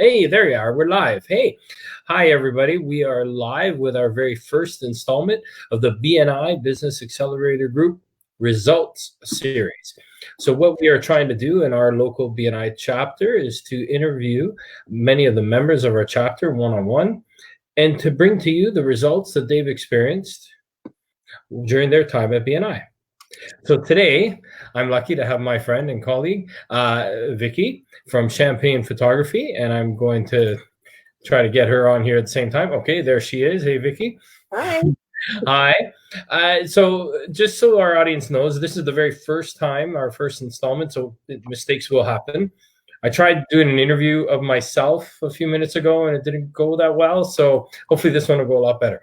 Hey, there you are. We're live. Hey, hi, everybody. We are live with our very first installment of the BNI Business Accelerator Group Results Series. So what we are trying to do in our local BNI chapter is to interview many of the members of our chapter one-on-one and to bring to you the results that they've experienced during their time at BNI. So today, I'm lucky to have my friend and colleague, Vicky from Champagne Photography, and I'm going to try to get her on here at the same time. Okay, there she is. Hey, Vicky. Hi. Hi. So just so our audience knows, this is the very first time, our first installment, so mistakes will happen. I tried doing an interview of myself a few minutes ago, and it didn't go that well, so hopefully this one will go a lot better.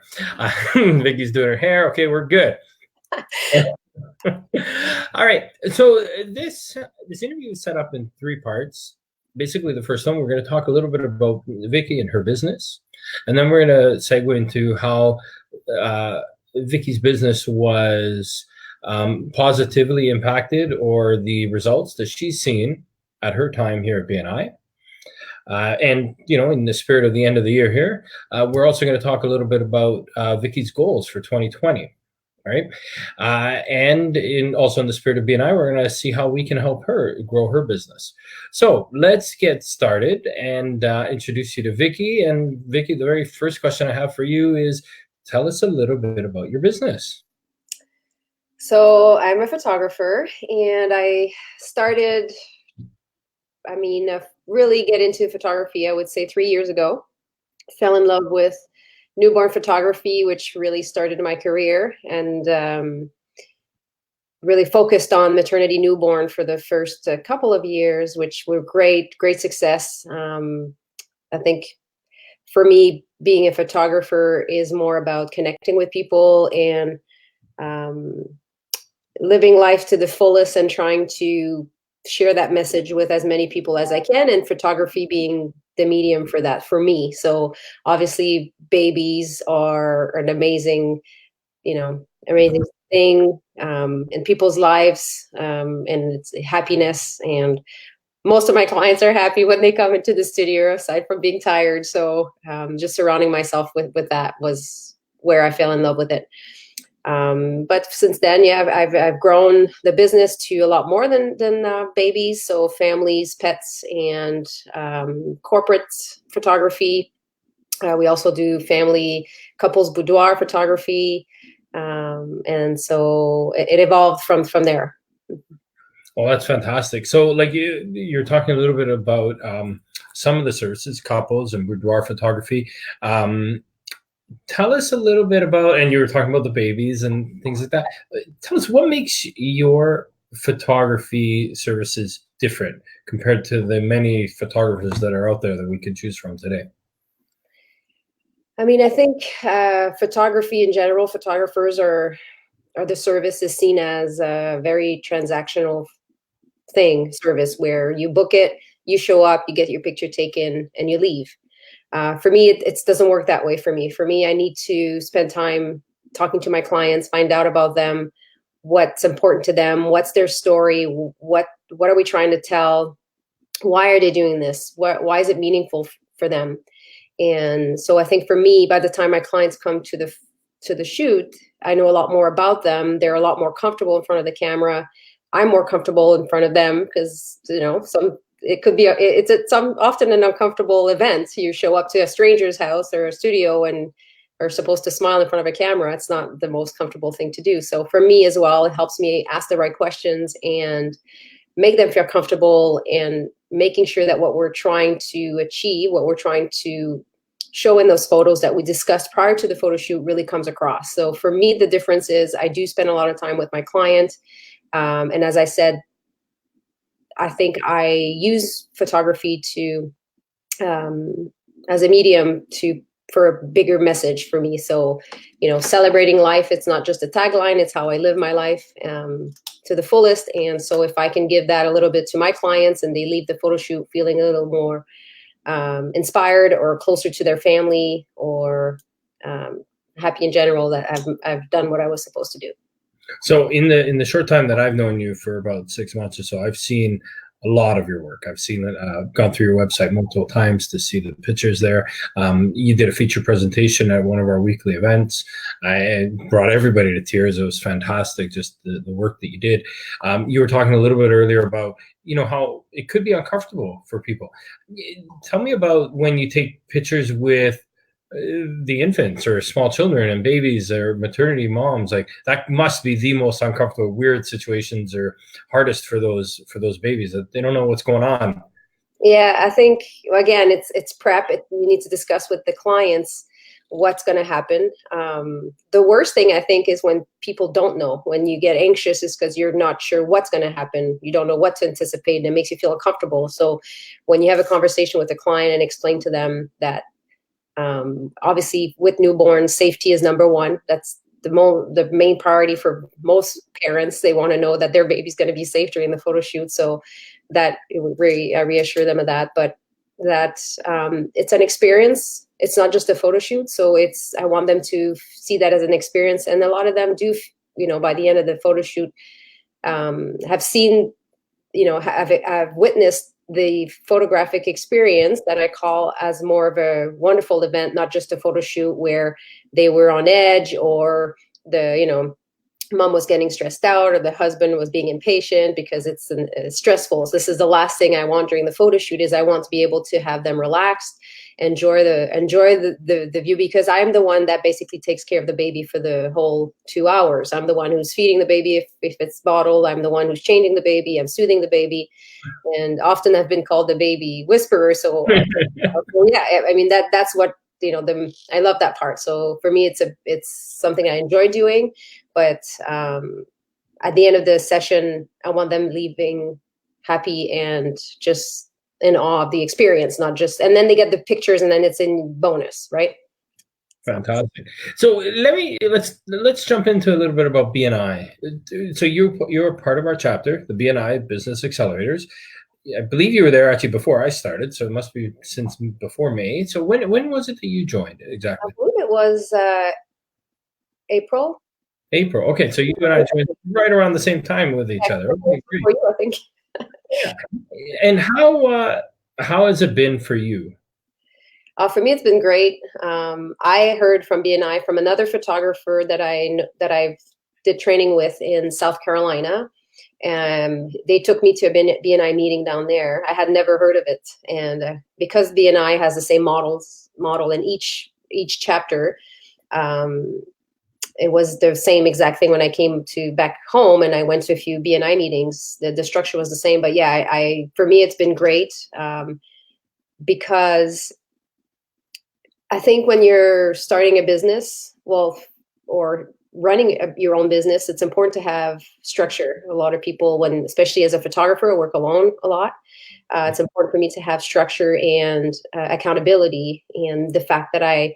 Vicky's doing her hair. Okay, we're good. All right. So this interview is set up in three parts. Basically, the first one, we're going to talk a little bit about Vicky and her business, and then we're going to segue into how Vicky's business was positively impacted, or the results that she's seen at her time here at BNI. And, in the spirit of the end of the year here, we're also going to talk a little bit about Vicky's goals for 2020. All right. And also in the spirit of BNI, we're going to see how we can help her grow her business. So let's get started and introduce you to Vicky. And Vicky, the very first question I have for you is, tell us a little bit about your business. So I'm a photographer, and I started, really get into photography, I would say 3 years ago. Fell in love with newborn photography, which really started my career, and really focused on maternity newborn for the first couple of years, which were great success. I think for me, being a photographer is more about connecting with people and living life to the fullest and trying to share that message with as many people as I can, and photography being the medium for that for me. So obviously babies are an amazing thing in people's lives, and it's happiness. And most of my clients are happy when they come into the studio, aside from being tired. So just surrounding myself with that was where I fell in love with it. But since then, I've grown the business to a lot more than babies. So families, pets, and corporate photography. We also do family couples boudoir photography. And so it evolved from there. Well, that's fantastic. So like you're talking a little bit about some of the services, couples and boudoir photography. Tell us a little bit about, and you were talking about the babies and things like that. Tell us what makes your photography services different compared to the many photographers that are out there that we could choose from today. I think photography in general, photographers are the service is seen as a very transactional service where you book it, you show up, you get your picture taken, and you leave. For me, it doesn't work that way for me. For me, I need to spend time talking to my clients, find out about them, what's important to them, what's their story, what are we trying to tell, why are they doing this, why is it meaningful for them. And so I think for me, by the time my clients come to the shoot, I know a lot more about them. They're a lot more comfortable in front of the camera. I'm more comfortable in front of them because, it could be it's often an uncomfortable event. You show up to a stranger's house or a studio and are supposed to smile in front of a camera. It's not the most comfortable thing to do. So for me as well, it helps me ask the right questions and make them feel comfortable, and making sure that what we're trying to achieve, what we're trying to show in those photos that we discussed prior to the photo shoot really comes across. So for me, the difference is I do spend a lot of time with my client. And as I said, I think I use photography to, as a medium for a bigger message for me. So, celebrating life, it's not just a tagline, it's how I live my life to the fullest. And so if I can give that a little bit to my clients and they leave the photo shoot feeling a little more inspired or closer to their family, or happy in general, that I've done what I was supposed to do. So in the short time that I've known you, for about 6 months or so, I've seen a lot of your work. I've seen it, gone through your website multiple times to see the pictures there. You did a feature presentation at one of our weekly events. I brought everybody to tears. It was fantastic, just the work that you did. You were talking a little bit earlier about, how it could be uncomfortable for people. Tell me about when you take pictures with the infants or small children and babies or maternity moms. Like, that must be the most uncomfortable, weird situations, or hardest for those babies, that they don't know what's going on. Yeah, I think, again, it's prep. You need to discuss with the clients what's going to happen. The worst thing, I think, is when people don't know. When you get anxious, is because you're not sure what's going to happen. You don't know what to anticipate, and it makes you feel uncomfortable. So when you have a conversation with the client and explain to them that, obviously, with newborns, safety is number one. That's the main priority for most parents. They want to know that their baby's going to be safe during the photo shoot. So that I reassure them of that. But that it's an experience. It's not just a photo shoot. So I want them to see that as an experience. And a lot of them do, by the end of the photo shoot, have seen, have witnessed the photographic experience that I call as more of a wonderful event, not just a photo shoot where they were on edge, or mom was getting stressed out, or the husband was being impatient because it's stressful. So this is the last thing I want during the photo shoot. Is I want to be able to have them relaxed, enjoy the view, because I'm the one that basically takes care of the baby for the whole 2 hours. I'm the one who's feeding the baby if it's bottled. I'm the one who's changing the baby. I'm soothing the baby, and often I've been called the baby whisperer. So, yeah, I mean that's what I love that part. So for me, it's something I enjoy doing. But at the end of the session, I want them leaving happy and just in awe of the experience, not just, and then they get the pictures, and then it's in bonus, right? Fantastic. So let's jump into a little bit about BNI. So you're part of our chapter, the BNI Business Accelerators. I believe you were there actually before I started, so it must be since before May. So when was it that you joined exactly? I believe it was April. April. Okay, so you and I joined right around the same time with each other. Okay, great. For you, I think. Yeah. And how has it been for you? For me, it's been great. I heard from BNI from another photographer that I did training with in South Carolina, and they took me to a BNI meeting down there. I had never heard of it, and because BNI has the same model in each chapter, it was the same exact thing when I came to back home, and I went to a few BNI meetings. The structure was the same, but yeah, for me, it's been great, because I think when you're starting a business, or running your own business, it's important to have structure. A lot of people, especially as a photographer, work alone a lot. It's important for me to have structure and accountability, and the fact that I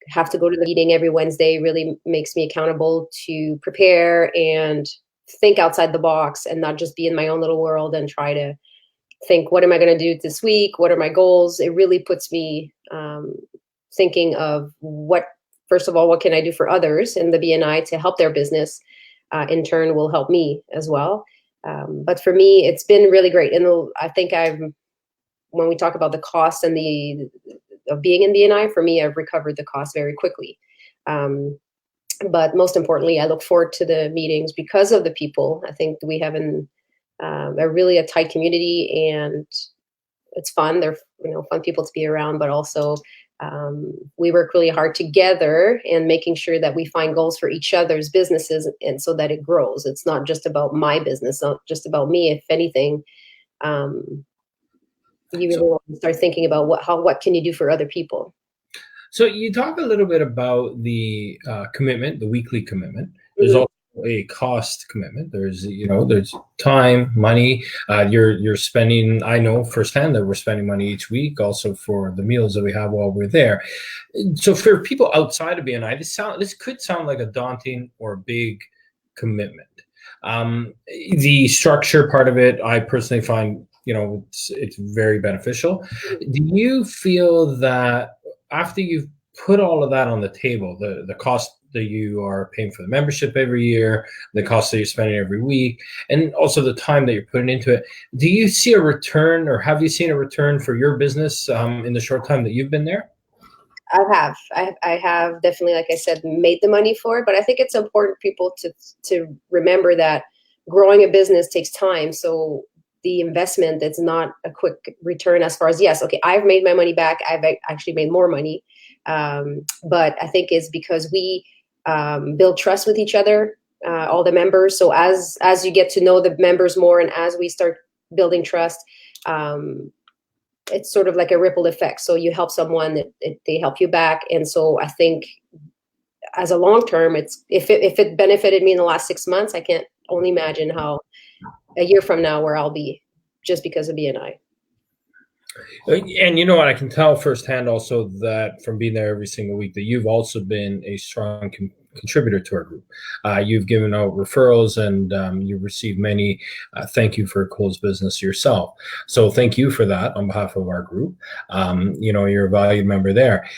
have to go to the meeting every Wednesday really makes me accountable to prepare and think outside the box, and not just be in my own little world and try to think, what am I going to do this week? What are my goals? It really puts me thinking of first of all, what can I do for others in the BNI to help their business? In turn, will help me as well. But for me, it's been really great. And I think when we talk about the cost and of being in BNI, for me, I've recovered the cost very quickly. But most importantly, I look forward to the meetings because of the people. I think we have a tight community, and it's fun. They're fun people to be around, but also we work really hard together in making sure that we find goals for each other's businesses, and so that it grows. It's not just about my business, not just about me. If anything, you really want to start thinking about what can you do for other people. So you talk a little bit about the commitment, the weekly commitment. There's also a cost commitment. There's time, money. You're spending. I know firsthand that we're spending money each week, also for the meals that we have while we're there. So for people outside of BNI, this could sound like a daunting or big commitment. The structure part of it, I personally find it's very beneficial. Do you feel that after you've put all of that on the table, the cost that you are paying for the membership every year, the cost that you're spending every week, and also the time that you're putting into it. Do you see a return, or have you seen a return for your business in the short time that you've been there? I have definitely, like I said, made the money for it, but I think it's important people to remember that growing a business takes time. So the investment, it's not a quick return as far as, yes, okay, I've made my money back. I've actually made more money. But I think it's because we build trust with each other, all the members. So as you get to know the members more, and as we start building trust, it's sort of like a ripple effect. So you help someone, they help you back. And so I think as a long term, it's if it benefited me in the last 6 months, I can't only imagine how a year from now where I'll be just because of BNI. And you know what, I can tell firsthand also that from being there every single week that you've also been a strong contributor to our group. You've given out referrals, and you've received many thank you for closed business yourself. So thank you for that on behalf of our group. You're a valued member there.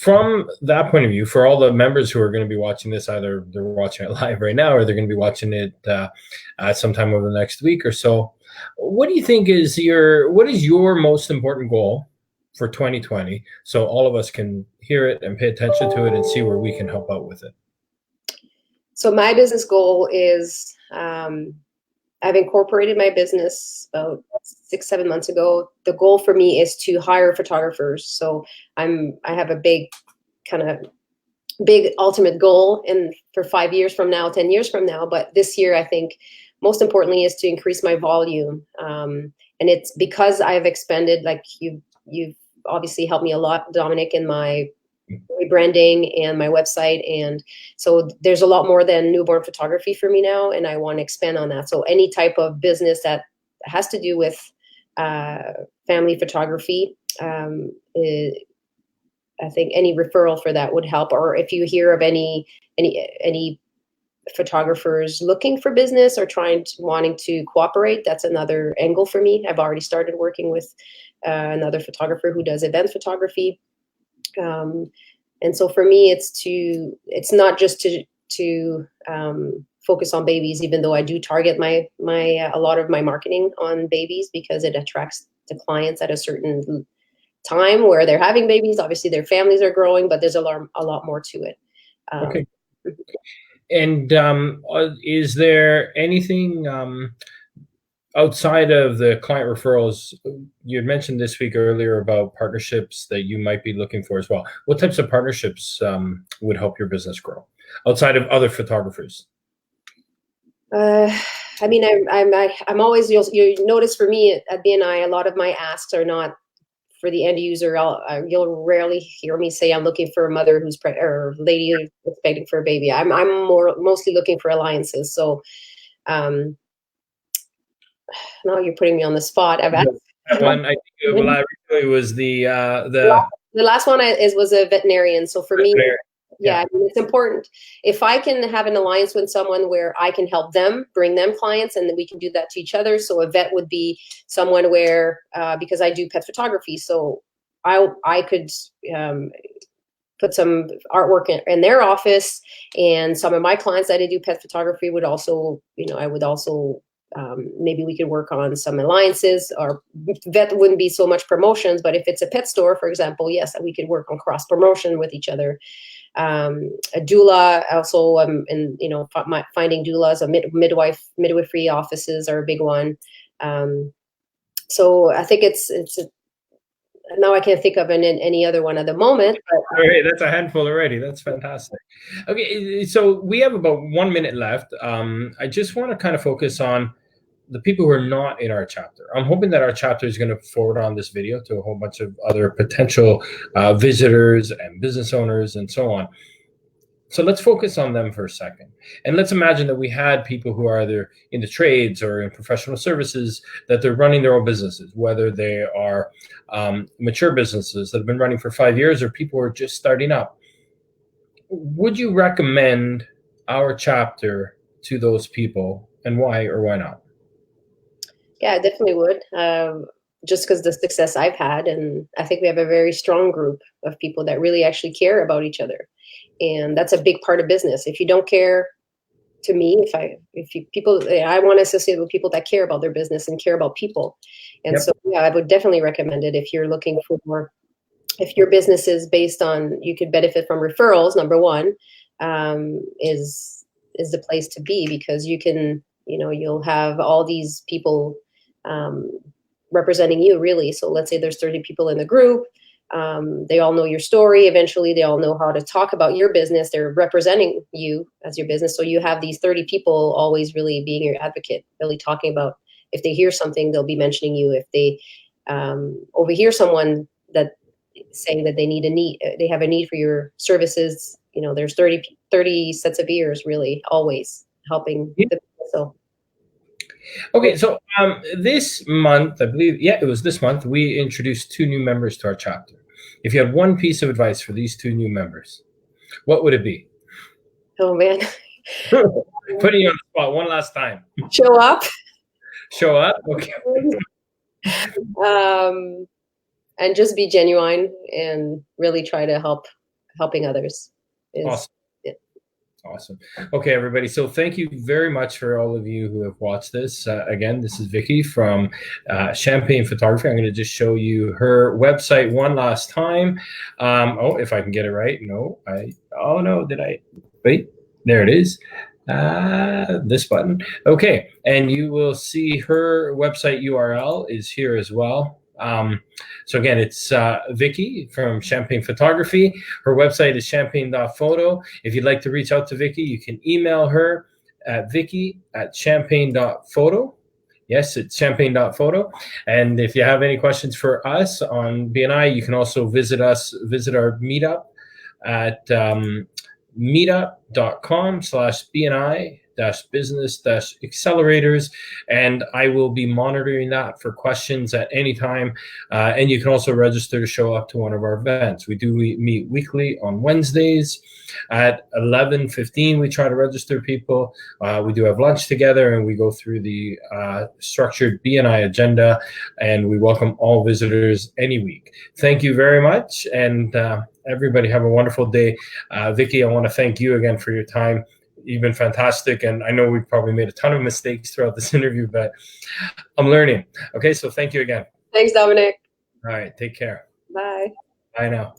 From that point of view, for all the members who are going to be watching this, either they're watching it live right now or they're going to be watching it sometime over the next week or so, what do you think is what is your most important goal for 2020, so all of us can hear it and pay attention to it and see where we can help out with it? So my business goal is, I've incorporated my business about 6-7 months ago. The goal for me is to hire photographers. So I have a big ultimate goal for 5 years from now, 10 years from now. But this year, I think most importantly is to increase my volume. And it's because I've expanded, like you've obviously helped me a lot, Dominic, in my rebranding and my website. And so there's a lot more than newborn photography for me now, and I want to expand on that. So any type of business that has to do with family photography, I think any referral for that would help. Or if you hear of any photographers looking for business or wanting to cooperate, that's another angle for me. I've already started working with another photographer who does event photography. And so for me, it's not just to focus on babies, even though I do target a lot of my marketing on babies because it attracts the clients at a certain time where they're having babies. Obviously their families are growing, but there's a lot more to it. Okay. And is there anything outside of the client referrals? You had mentioned this week earlier about partnerships that you might be looking for as well. What types of partnerships would help your business grow outside of other photographers? I mean, I'm always, you notice for me at BNI, a lot of my asks are not for the end user. You'll rarely hear me say I'm looking for a mother who's pregnant or lady who's expecting for a baby. I'm mostly looking for alliances. So, now you're putting me on the spot. That one, I think it was the last one was a veterinarian. So for me, yeah, I mean, it's important. If I can have an alliance with someone where I can help them, bring them clients, and then we can do that to each other. So a vet would be someone where, because I do pet photography, so I could put some artwork in their office, and some of my clients that I do pet photography would also, I would also, maybe we could work on some alliances. Or vet wouldn't be so much promotions, but if it's a pet store, for example, yes, we could work on cross promotion with each other. A doula also, and finding doulas, midwifery offices are a big one. So I think it's now I can't think of any other one at the moment. But all right, that's a handful already. That's fantastic. Okay, so we have about 1 minute left. I just want to kind of focus on the people who are not in our chapter. I'm hoping that our chapter is going to forward on this video to a whole bunch of other potential visitors and business owners and so on. So let's focus on them for a second. And let's imagine that we had people who are either in the trades or in professional services, that they're running their own businesses, whether they are mature businesses that have been running for 5 years or people who are just starting up. Would you recommend our chapter to those people, and why or why not? Yeah, I definitely would. just because the success I've had. And I think we have a very strong group of people that really actually care about each other. And that's a big part of business. If you don't care, to me, I want to associate with people that care about their business and care about people. And Yep. so, yeah, I would definitely recommend it if you're looking for, if your business is based on, you could benefit from referrals, number one, is the place to be, because you can, you'll have all these people representing you, really. So let's say there's 30 people in the group. They all know your story. Eventually, they all know how to talk about your business. They're representing you as your business. So you have these 30 people always really being your advocate, really talking about, if they hear something, they'll be mentioning you. If they overhear someone that saying that they have a need for your services, there's 30 sets of ears really always helping. Yeah. So. Okay, so this month, I believe, it was this month, we introduced 2 new members to our chapter. If you had one piece of advice for these 2 new members, what would it be? Oh, man. Putting you on the spot one last time. Show up. Show up? Okay. And just be genuine and really try to helping others. Awesome. Awesome. Okay, everybody. So thank you very much for all of you who have watched this. Again, this is Vicky from Champagne Photography. I'm going to just show you her website one last time. If I can get it right. Did I? Wait, there it is. This button. Okay, and you will see her website URL is here as well. So again, it's Vicky from Champagne Photography. Her website is champagne.photo. If you'd like to reach out to Vicky, you can email her at vicky@champagne.photo. Yes, it's champagne.photo. And if you have any questions for us on BNI, you can also visit our meetup at meetup.com/BNI-business-accelerators, and I will be monitoring that for questions at any time. And you can also register to show up to one of our events. We do meet weekly on Wednesdays at 11:15. We try to register people. We do have lunch together, and we go through the structured BNI agenda, and we welcome all visitors any week. Thank you very much, and everybody have a wonderful day. Vicky, I want to thank you again for your time. You've been fantastic, and I know we've probably made a ton of mistakes throughout this interview, but I'm learning. Okay, so thank you again. Thanks, Dominic. All right, take care. Bye. Bye now.